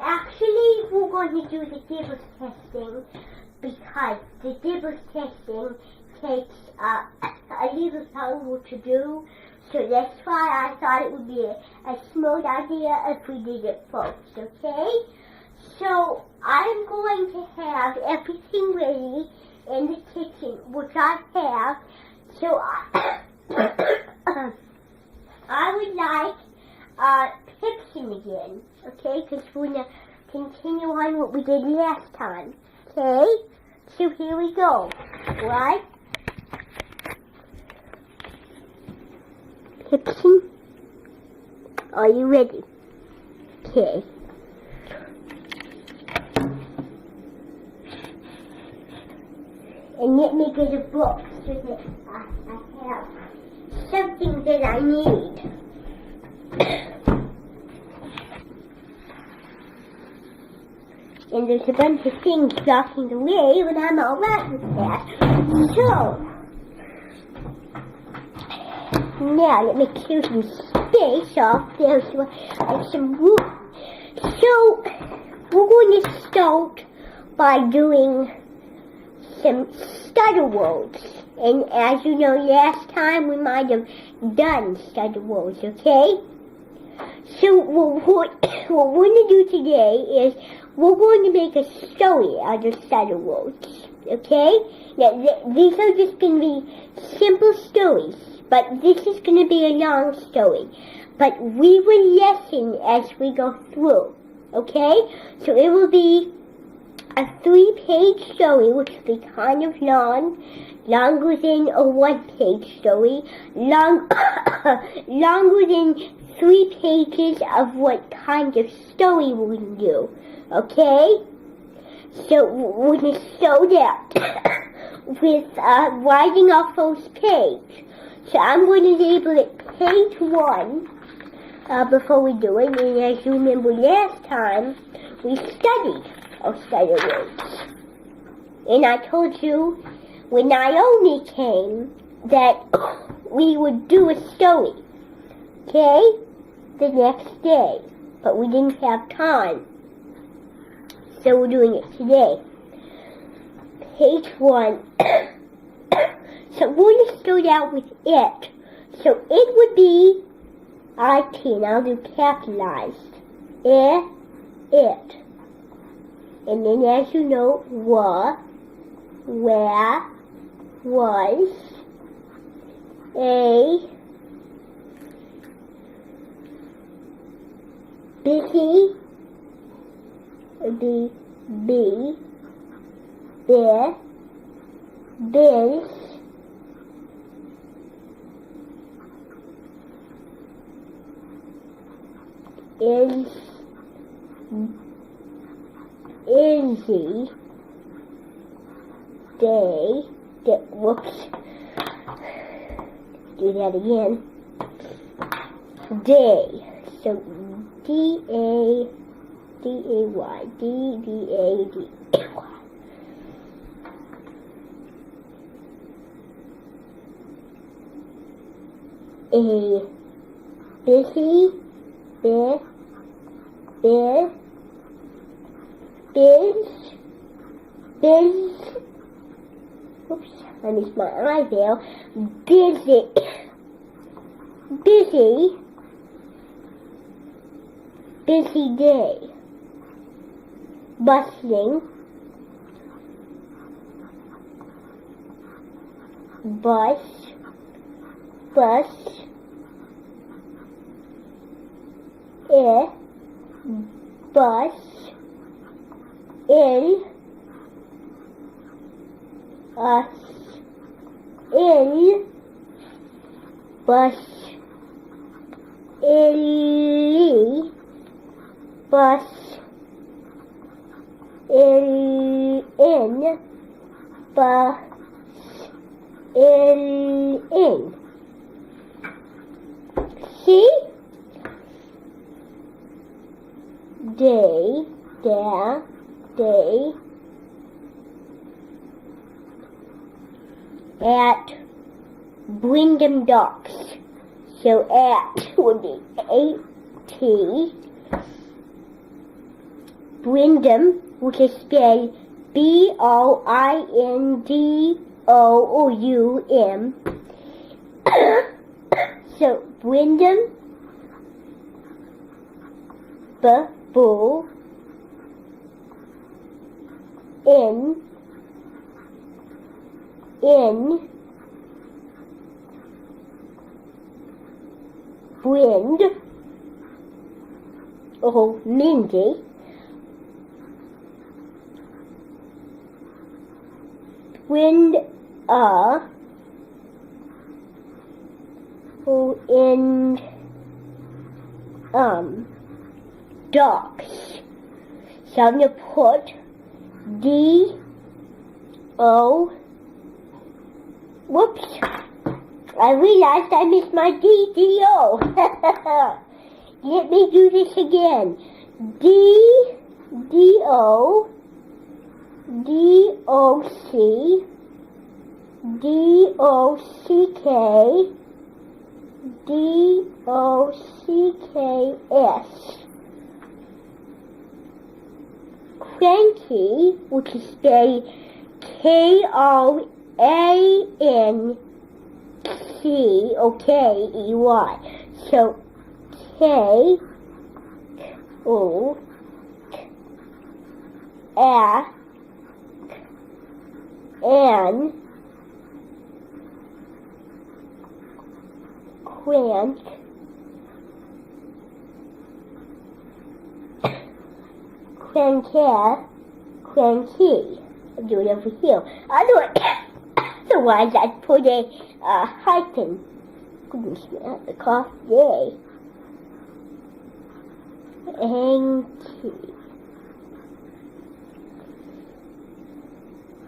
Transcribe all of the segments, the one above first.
Actually, we're going to do the Dibbles testing because the Dibbles testing takes a little time to do. So that's why I thought it would be a smart idea if we did it first, okay? So I'm going to have everything ready in the kitchen, which I have. So I would like Pipson again, okay? Because we're going to continue on what we did last time, okay? So here we go, right? Pipson, are you ready? Okay. And let me get a book so that I have something that I need. And there's a bunch of things blocking the way, but I'm alright with that. So, now let me clear some space off there so I have some room. So, we're going to start by doing some stutter words. And as you know, last time we might have done stutter words, okay? So what we're going to do today is we're going to make a story out of stutter words, okay? Now, these are just going to be simple stories, but this is going to be a long story. But we will listen as we go through, okay? So it will be a 3-page story, which will be kind of long, longer than a 1-page story, longer than 3 pages of what kind of story we're going to do, okay? So we're going to start out with writing our first page. So I'm going to label it page 1 before we do it, and as you remember last time, we studied our stutter words. And I told you when Naomi came that we would do a story, okay, the next day. But we didn't have time, so we're doing it today. Page 1. So we're going to start out with it. So it would be IT, and I'll do capitalized. It. And then, as you know, where, was, a, busy, B, there, biz, Izzy, whoops, do that again, day, so D-A-Y, D-D-A-D-Y. A busy, oops, I missed my eye there. Busy, busy day. Bustling, bus, bus, in, us, in, bus, illy, bus, in, bus, in. See? Day, there, day, at Wyndham Docks. So at would be A-T, Brindum, which is spelled B-R-I-N-D-O-U-M. So, Brindum, bull, in, wind, Mindy, wind, in, dogs. So I'm going to put D-O, whoops, I realized I missed my D-D-O. Let me do this again. D-D-O, D-O-C, D-O-C-K, D-O-C-K-S. Cranky, which is spelled K-O-A-N-C, or K-E-Y. So, K-O-A-N, crank, cranky. I'll do it over here. I'll do it. Otherwise, I'd put a hyphen. Goodness me, that's a cough day. Hanky.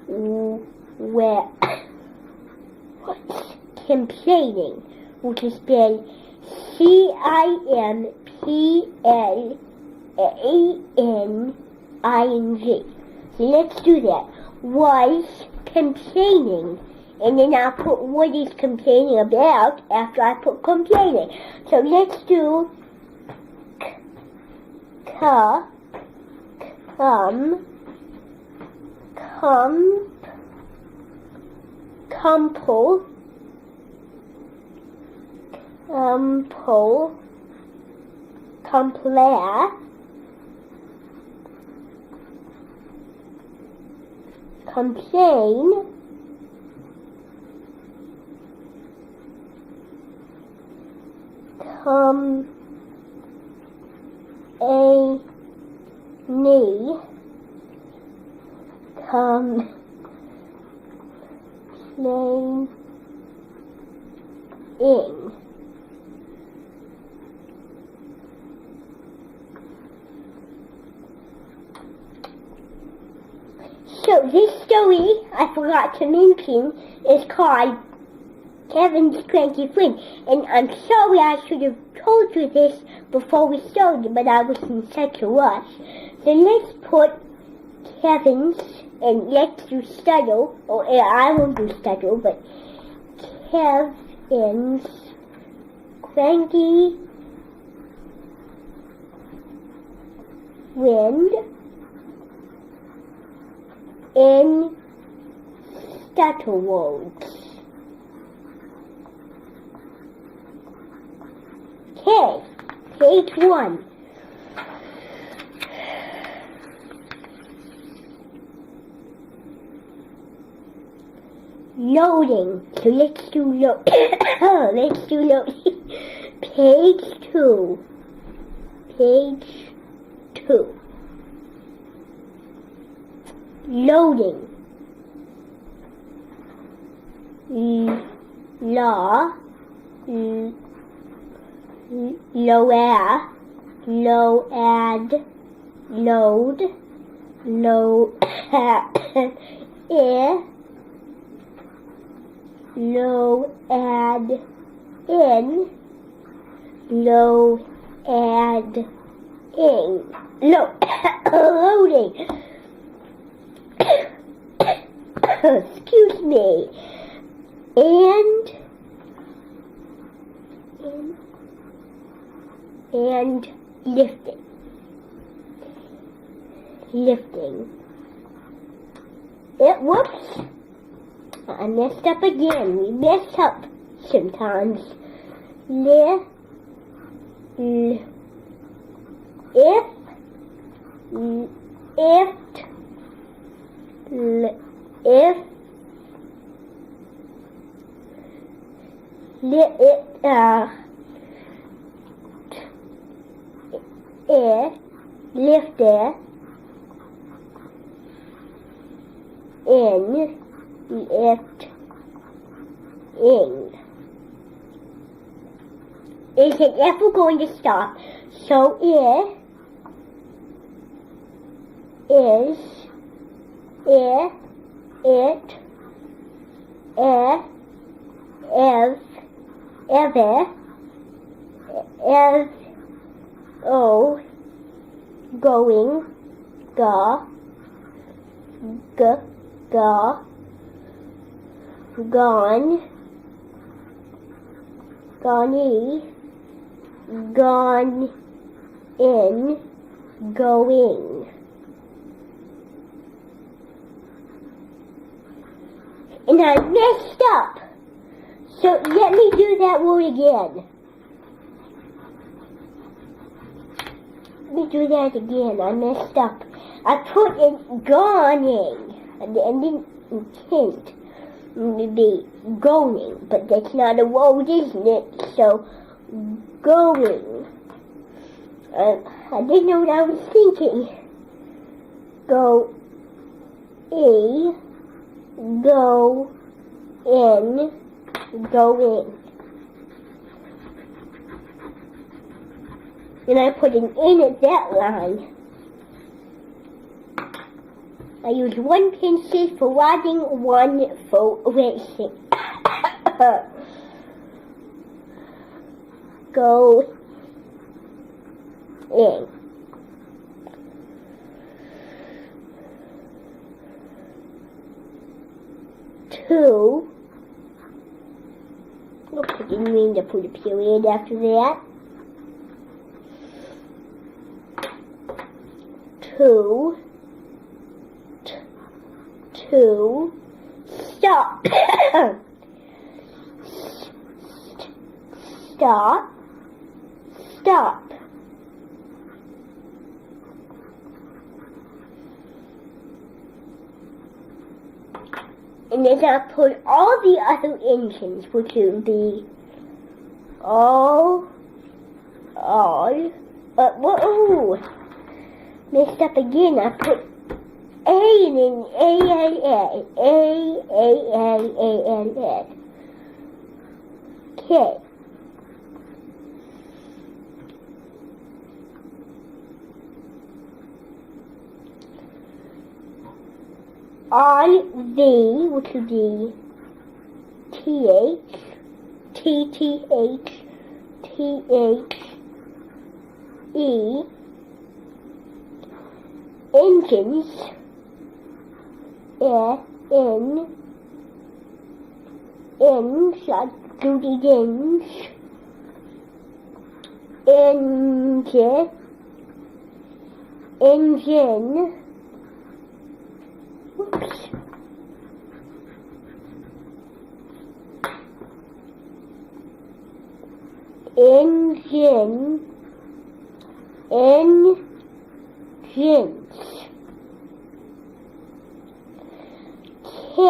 Where? What's complaining? Which is spelled C-I-M-P-L-A-N-I-N-G. So let's do that. Was complaining. And then I'll put what he's complaining about after I put complaining. So let's do complain, complaining. So this story, I forgot to mention, is called Kevin's Cranky Friend. And I'm sorry I should have told you this before we started, but I was in such a rush. So let's put Kevin's, and let's do Studdle, or I won't do Studdle, but Kevin's Cranky Friend in Stutterwolds. Okay, page 1. Loading. So let's do let's do loading. Page 2. Page 2. Loading. Load, loading. Excuse me. And lifting. lifting. Whoops. I messed up again. We mess up sometimes. Lift. Lifted in is it ever going to stop? So it is ever going and I messed up, so let me do that word again. Let me do that again. I messed up. I put in goning. I didn't intend to be going, but that's not a word, isn't it? So, going. I didn't know what I was thinking. Go in. And I put an in at that line. I use one pencil for writing, one for erasing. Go in. Two. Oops, I didn't mean to put a period after that. Two. Stop. Stop. And then I put all the other engines, which would be whoa, messed up again. I put A and then A. Okay. RV, which would be TH, THE, engines, like Judy Dins, engine, whoops, engines, K,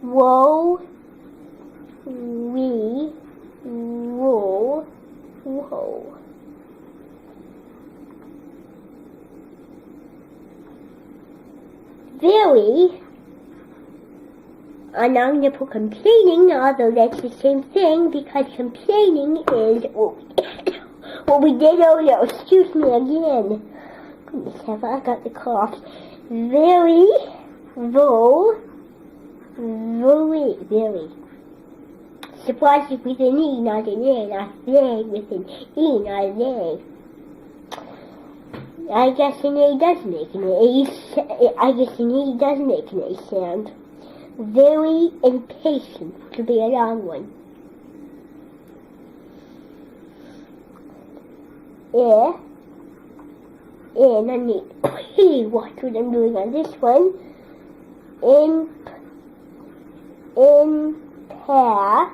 whoa, whoa. Very, and I'm going to put complaining, although that's the same thing, because complaining is what we did earlier. Excuse me again. Goodness, have I got the cough? Very. Surprised with an E, not an A, not very with an E, not an A. I guess an A does make an A. I guess an E does make an A sound. Very impatient to be a long one. And I need to really watch what I'm doing on this one. Impair,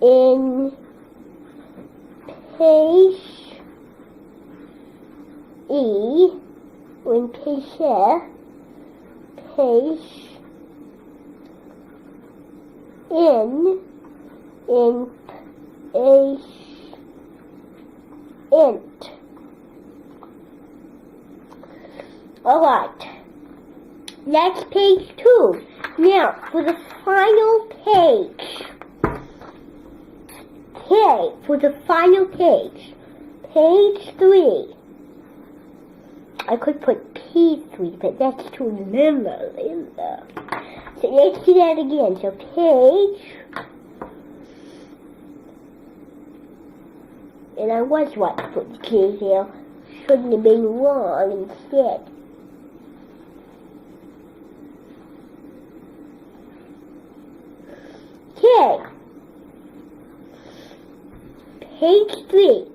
in pace, E, in pace, in pace, int. Alright, that's page 2. Now, for the final page. Okay, for the final page. Page 3. I could put P3, but that's too limbo. So let's do that again. So page. And I was what to put the K there. Shouldn't have been wrong instead. Okay. Page 3.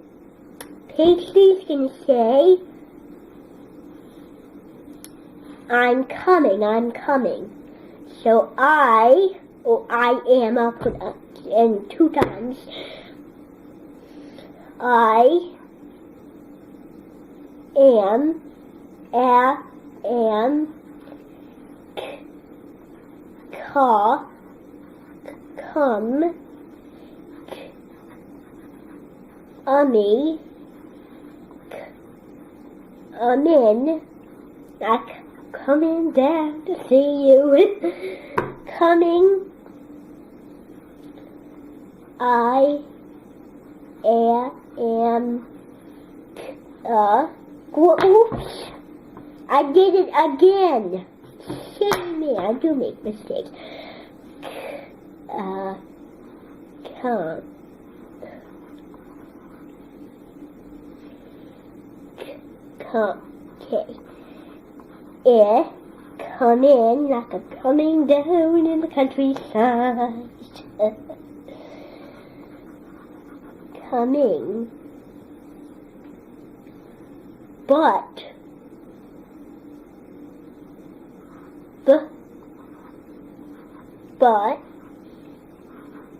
Page 3 is going to say, I'm coming. So I am, I'll put in 2 times. I am, come, I'm in, coming down to see you, coming, I am, oops, I did it again. Shame me, I do make mistakes. Okay. Come in like I'm coming down in the countryside. Coming. But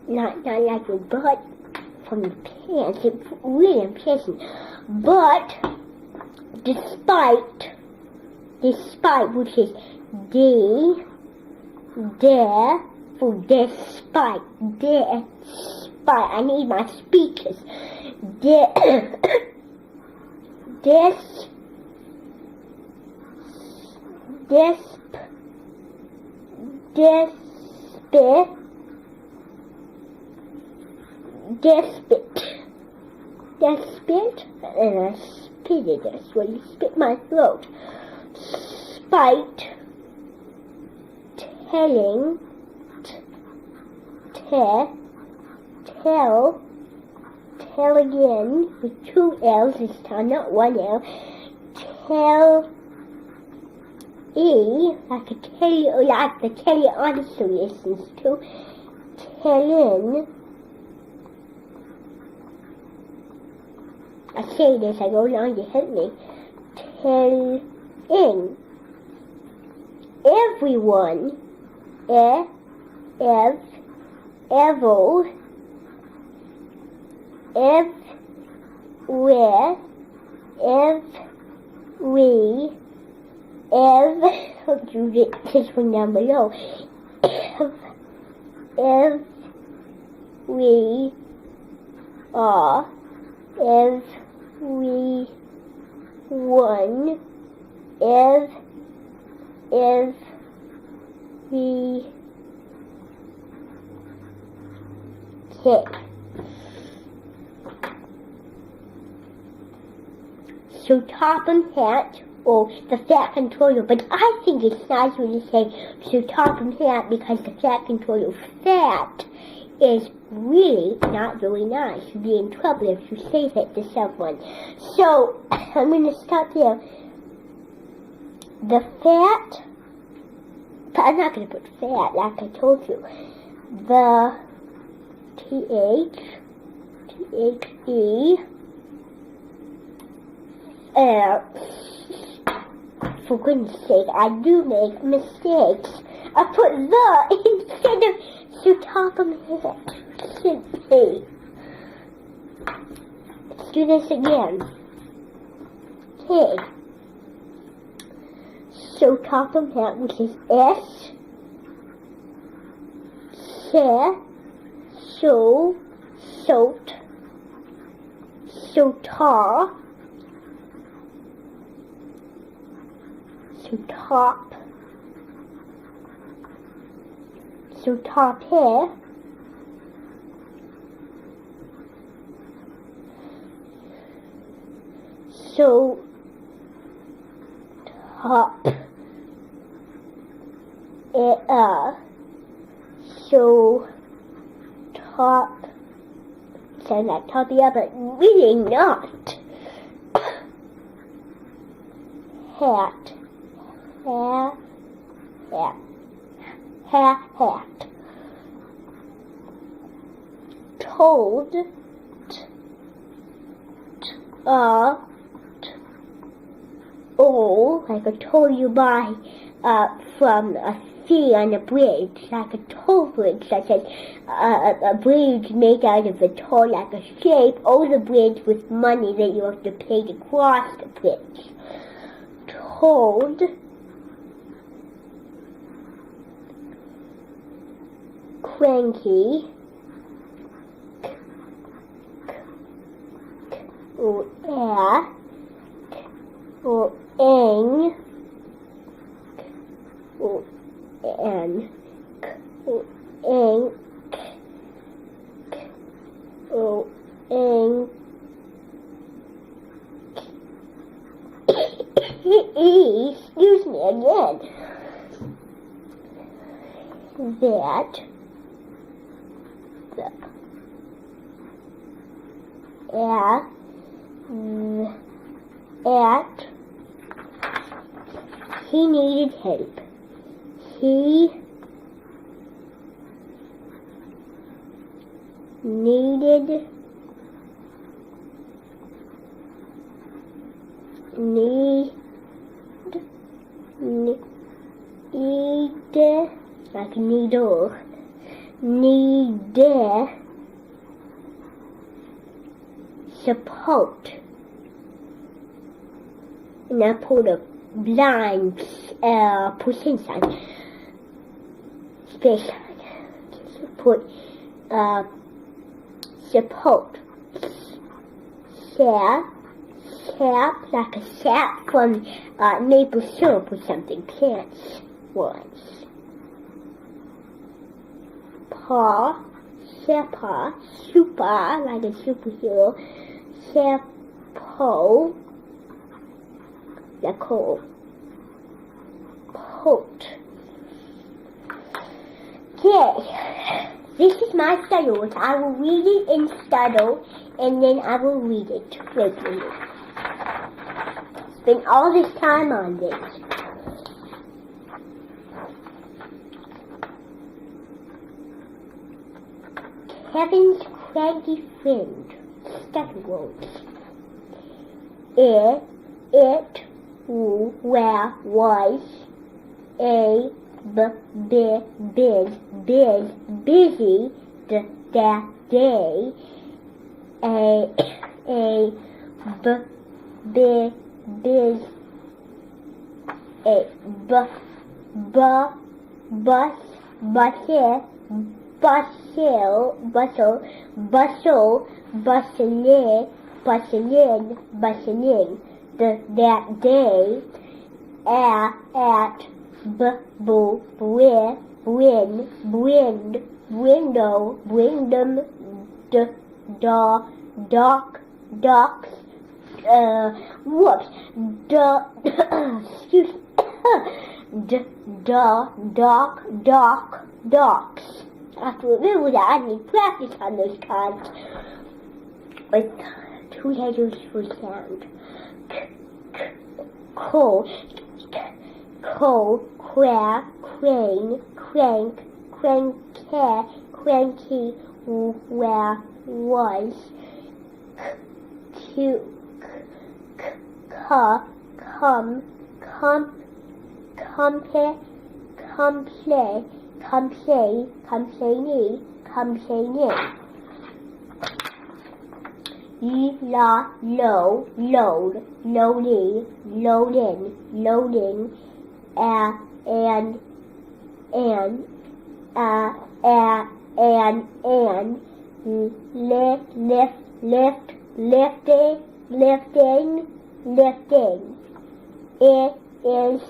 not like a butt from the pants. It's really unpleasant. But despite, which is despite, I need my speeches. Despot, and I spit it, that's when you spit my throat. Spite, telling, tell again, with 2 L's this time, not 1 L. Tell, like the Kelly honestly listens to. Tellin'. I say this, I go along to help me. Telling everyone, everywhere, you get this one down below. We are everyone, okay. So Topham Hat, or the Fat Controller, but I think it's nicer to say so Topham Hat because the Fat Controller fat is really not very nice. You'd be in trouble if you say that to someone. So I'm going to stop there. the fat, but I'm not going to put fat like I told you. The T-H-E, for goodness sake, I do make mistakes. I put the instead of so top of my head. Should be. Let's do this again. Okay. So top of that, which is S. So, soat, so tar, so top, so top here, so top, so top, sound like top the other, really not. Hat, hat. Told, like I told you by, from a sea on a bridge, like a toll bridge, such as a bridge made out of a toll, like a shape, or the bridge with money that you have to pay to cross the bridge. Told, cranky, or eng, or n, or eng, or eng. Excuse me again. That at he needed help. He needed like needle, need support. And I put a blind percent sign, space sign. Put support. Sap, like a sap from maple syrup or something. Plants once. Super, like a superhero. Sapo, like coat. Okay, this is my study. I will read it in study, and then I will read it regularly. Spend all this time on this. Kevin's cranky friend, study words. It was a busy that day. Bustling that day at docks. I have to remember that I need practice on those cards with 2 letters for sound. co, cra, crane, crank, cranker, cranky, where, was, cu, come, compare, complain, complaining, complaining. La, low, load, loading, loading, loading, and, lift, lifting, lifting. It is,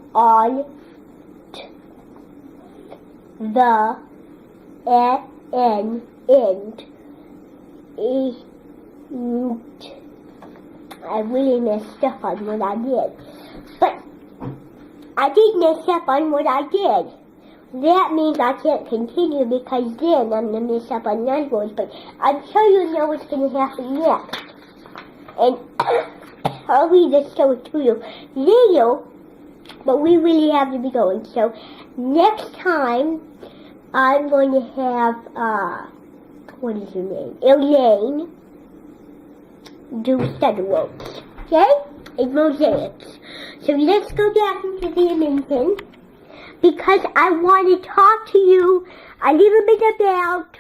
going to stop on the end. I really messed up on what I did. But I did mess up on what I did. That means I can't continue because then I'm going to mess up on nine words. But I'm sure you know what's going to happen next. And I'll read this story to you later, but we really have to be going. So next time I'm going to have, what is your name? Elaine do study ropes. Okay? And mosaics. So let's go back into the amazing, because I want to talk to you a little bit about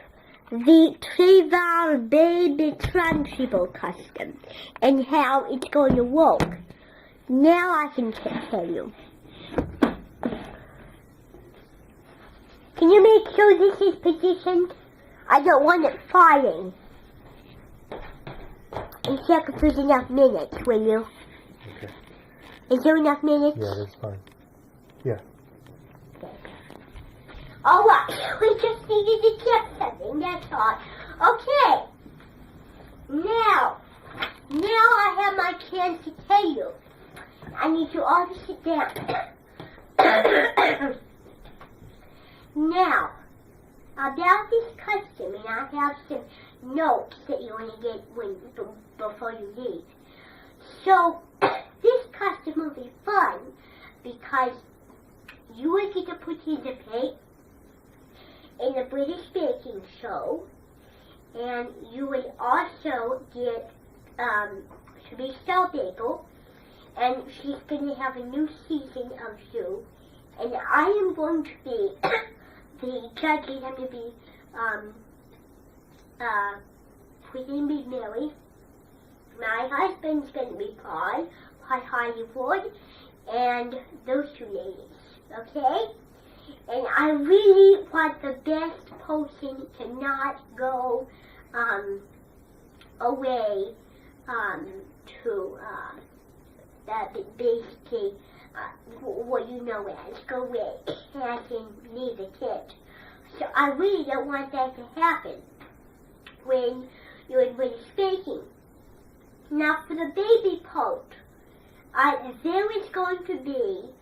the Trayvon Baby Trunchable custom and how it's going to work. Now I can tell you. Can you make sure this is positioned? I don't want it flying. And check if there's enough minutes, will you? Okay. Is there enough minutes? Yeah, that's fine. Yeah. Okay. Alright, we just needed to check something, that's all. Okay. Now I have my chance to tell you. I need you all to sit down. Now, about this custom, and I have some notes that you want to get before you leave. So, this custom will be fun because you will get to participate in the British baking show, and you will also get to be Star Bagel, and she's going to have a new season of you, and I am going to be the judges. I'm going to be we're going to be Mary. My husband's going to be Paul Hollywood, and those two ladies, okay? And I really want the best person to not go away to basically what you know as go away and leave the kid. So I really don't want that to happen when you're in British baking. Now for the baby part, there is going to be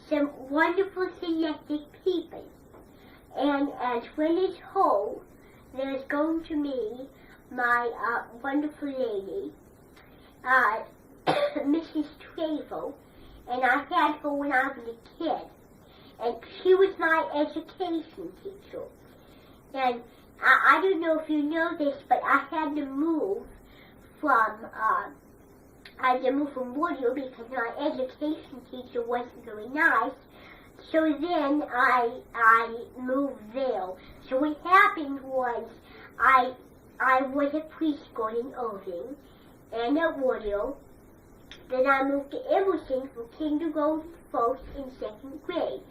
some wonderful selected people, and as well as whole, there's going to be my wonderful lady, Mrs. Travel, and I had her when I was a kid, and she was my education teacher. And I don't know if you know this, but I had to move from Woodville because my education teacher wasn't very nice. So then I moved there. So what happened was I was a preschool in Irving and at Woodville. Then I moved to Emerson for kindergarten, first and second grade.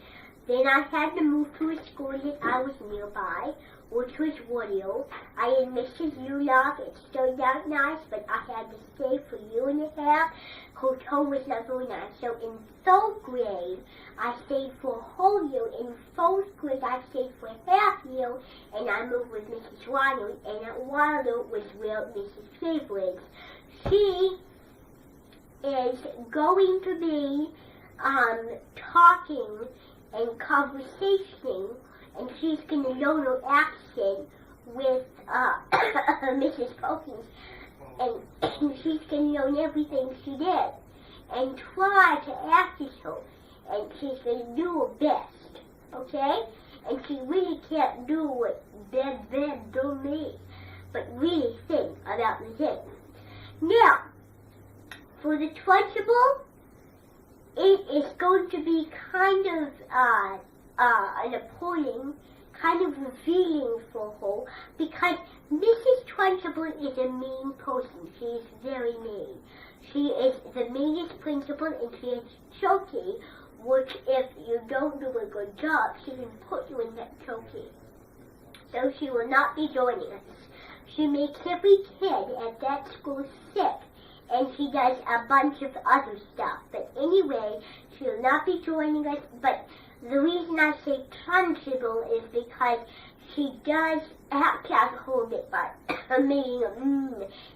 Then I had to move to a school that I was nearby, which was Woodhill. I had Mrs. Ulock. It started out nice, but I had to stay for a year and a half. Hotel was not very nice. So in 3rd grade, I stayed for a whole year. In 4th grade, I stayed for a half year, and I moved with Mrs. Wilder. And at Wilder was where Mrs. Favor is. She is going to be talking and conversating, and she's going to learn her accent with Mrs. Perkins, and she's going to learn everything she did and try to act as her, and she's going to do her best, okay? And she really can't do what Bed do me, but really think about the thing. Now, for the Trunchable, it is going to be kind of an appalling, kind of revealing for her, because Mrs. Trunchable is a mean person. She is very mean. She is the meanest principal, and she is choky, which if you don't do a good job, she can put you in that choky. So she will not be joining us. She makes every kid at that school sick, and she does a bunch of other stuff. But anyway, she will not be joining us. But the reason I say Trunchable is because she does act out a whole bit by making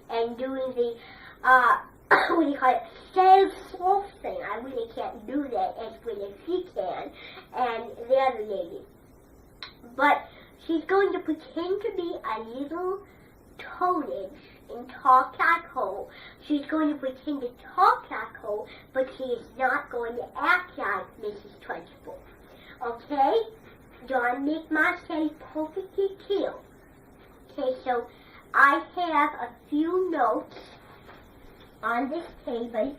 and doing the, what do you call it, self thing. I really can't do that as well as she can, and the other lady. But she's going to pretend to be a little tonnage and talk like her. She's going to pretend to talk like her, but she is not going to act like Mrs. Trunchable. Okay? Do I make myself perfectly clear? Okay, so I have a few notes on this table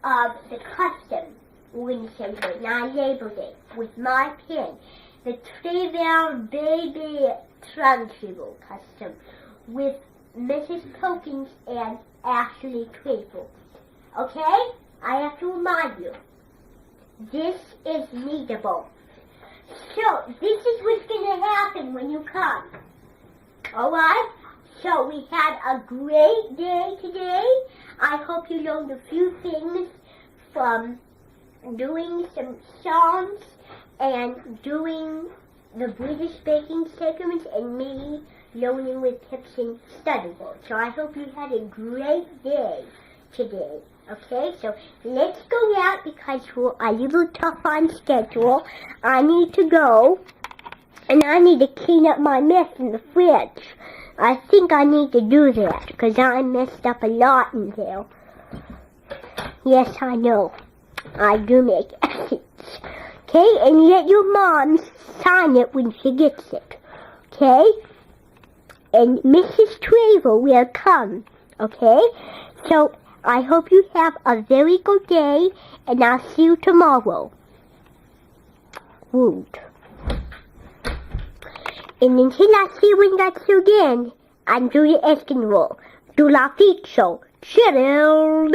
of the custom wind saber, and I labeled it with my pen. The Trivial Baby Trunchable custom with Mrs. Perkins and Ashley Travel. Okay? I have to remind you, this is needable. So, this is what's going to happen when you come. Alright? So, we had a great day today. I hope you learned a few things from doing some songs and doing the British baking segments and me learning with tips and study words. So I hope you had a great day today. Okay, so let's go out because we're a little tough on schedule. I need to go, and I need to clean up my mess in the fridge. I think I need to do that because I messed up a lot in there. Yes, I know. I do make edits. Okay, and let your mom sign it when she gets it. Okay? And Mrs. Travel will come. Okay? So, I hope you have a very good day, and I'll see you tomorrow. Wood. And until I see you in that again, I'm Julia Eskinroll. Do la feature. Chill.